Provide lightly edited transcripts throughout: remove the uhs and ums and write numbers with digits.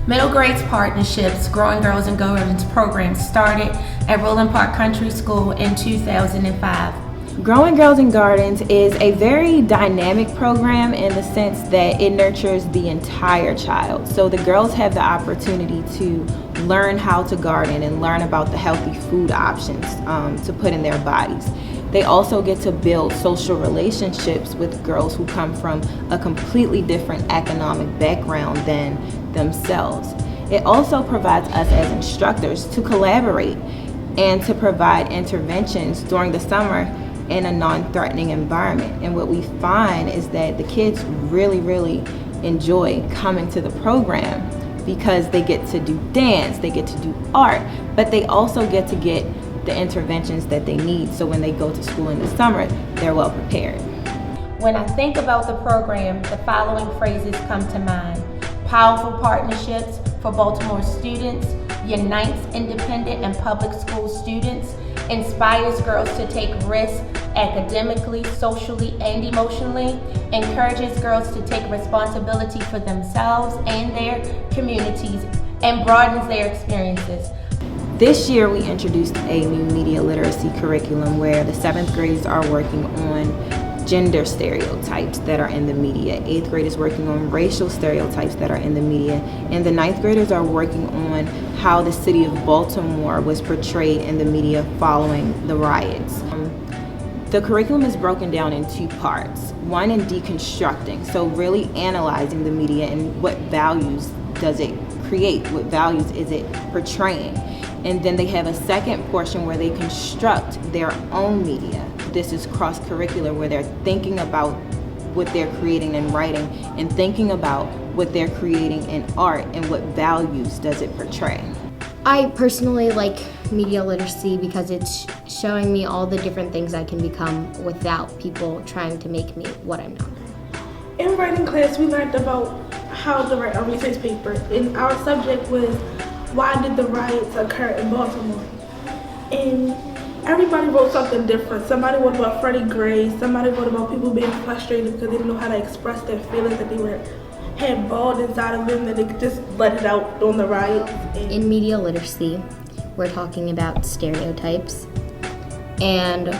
Middle grades partnerships, Growing Girls and Gardens program started at Roland Park Country School in 2005. Growing Girls and Gardens is a very dynamic program in the sense that it nurtures the entire child. So the girls have the opportunity to learn how to garden and learn about the healthy food options to put in their bodies. They also get to build social relationships with girls who come from a completely different economic background than themselves. It also provides us as instructors to collaborate and to provide interventions during the summer in a non-threatening environment. And what we find is that the kids really enjoy coming to the program because they get to do dance, they get to do art, but they also get to get the interventions that they need, so when they go to school in the summer, they're well prepared. When I think about the program, the following phrases come to mind. Powerful partnerships for Baltimore students, unites independent and public school students, inspires girls to take risks academically, socially, and emotionally, encourages girls to take responsibility for themselves and their communities, and broadens their experiences. This year we introduced a new media literacy curriculum where the 7th graders are working on gender stereotypes that are in the media, 8th graders working on racial stereotypes that are in the media, and the 9th graders are working on how the city of Baltimore was portrayed in the media following the riots. The curriculum is broken down in 2 parts. One in deconstructing, so really analyzing the media and what values does it create, what values is it portraying. And then they have a second portion where they construct their own media. This is cross-curricular, where they're thinking about what they're creating in writing and thinking about what they're creating in art and what values does it portray. I personally like media literacy because it's showing me all the different things I can become without people trying to make me what I'm not. In writing class, we learned about how to write a research paper, and our subject was why did the riots occur in Baltimore? And everybody wrote something different. Somebody wrote about Freddie Gray, somebody wrote about people being frustrated because they didn't know how to express their feelings, that they had balled inside of them, that they could just let it out on the riots. In media literacy, we're talking about stereotypes, and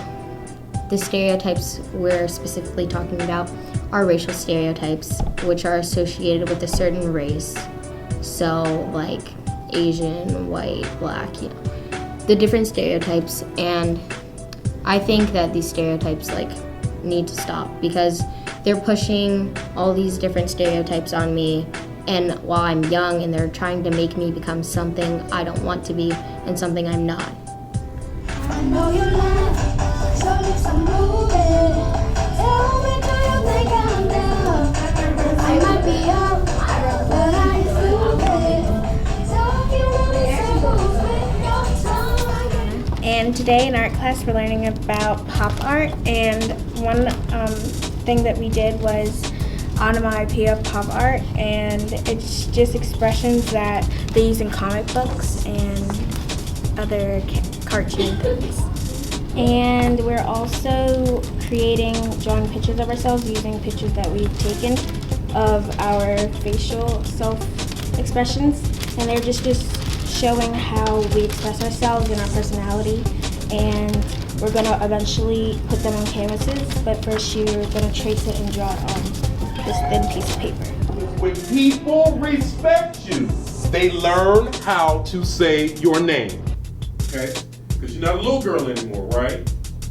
the stereotypes we're specifically talking about are racial stereotypes, which are associated with a certain race. So like Asian, white, black, the different stereotypes. And I think that these stereotypes need to stop because they're pushing all these different stereotypes on me, and while I'm young, and they're trying to make me become something I don't want to be and something I'm not. I know you love, so lips are moving. Tell me, do you think I'm down? I might be up, but I ain't stupid. So if you want me, circles with your tongue. And today in art class we're learning about pop art, and one thing that we did was onomatopoeia pop art, and it's just expressions that they use in comic books and other cartoon things. And we're also drawing pictures of ourselves using pictures that we've taken of our facial self-expressions, and they're just showing how we express ourselves and our personality, and we're going to eventually put them on canvases, but first you're going to trace it and draw it on this thin piece of paper. When people respect you, they learn how to say your name, okay? Because you're not a little girl anymore, right?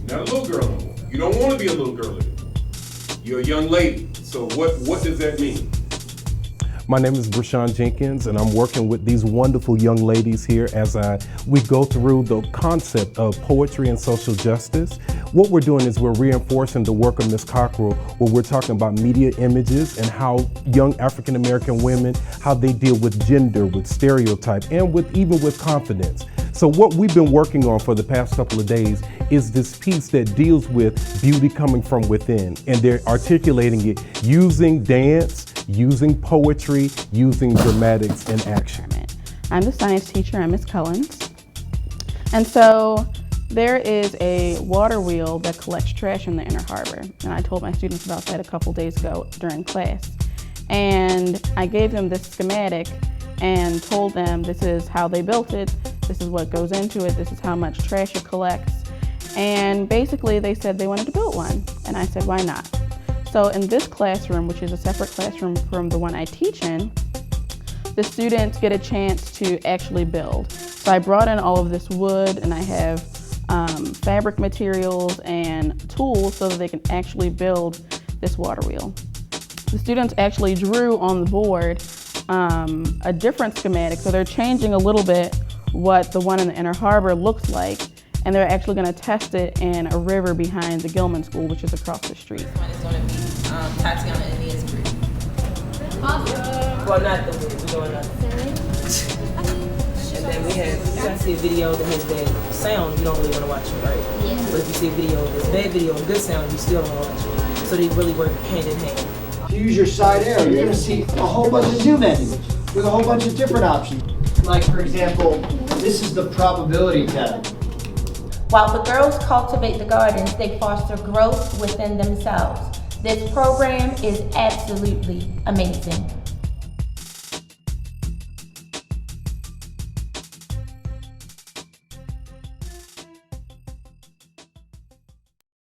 You're not a little girl anymore. You don't want to be a little girl anymore. You're a young lady. So what does that mean? My name is Brashawn Jenkins, and I'm working with these wonderful young ladies here as we go through the concept of poetry and social justice. What we're doing is we're reinforcing the work of Ms. Cockrell, where we're talking about media images and how young African American women, how they deal with gender, with stereotype, and even with confidence. So what we've been working on for the past couple of days is this piece that deals with beauty coming from within, and they're articulating it using dance, using poetry, using dramatics and action. I'm the science teacher at Ms. Cullen's, and so there is a water wheel that collects trash in the Inner Harbor, and I told my students about that a couple days ago during class. And I gave them this schematic and told them this is how they built it, this is what goes into it, this is how much trash it collects. And basically they said they wanted to build one. And I said, why not? So in this classroom, which is a separate classroom from the one I teach in, the students get a chance to actually build. So I brought in all of this wood, and I have fabric materials and tools so that they can actually build this water wheel. The students actually drew on the board a different schematic, so they're changing a little bit what the one in the Inner Harbor looks like, and they're actually going to test it in a river behind the Gilman School, which is across the street. This one is going to be Tatiana and Nia's group. Well, not the movie, we're doing and then we have, you gotta see a video that has bad sound, you don't really want to watch it, right? Yeah. But if you see a video that's bad video and good sound, you still don't want to watch it. So they really work hand in hand. If you use your side arrow, you're gonna see a whole bunch of new menus with a whole bunch of different options. Like, for example, this is the probability tab. While the girls cultivate the gardens, they foster growth within themselves. This program is absolutely amazing.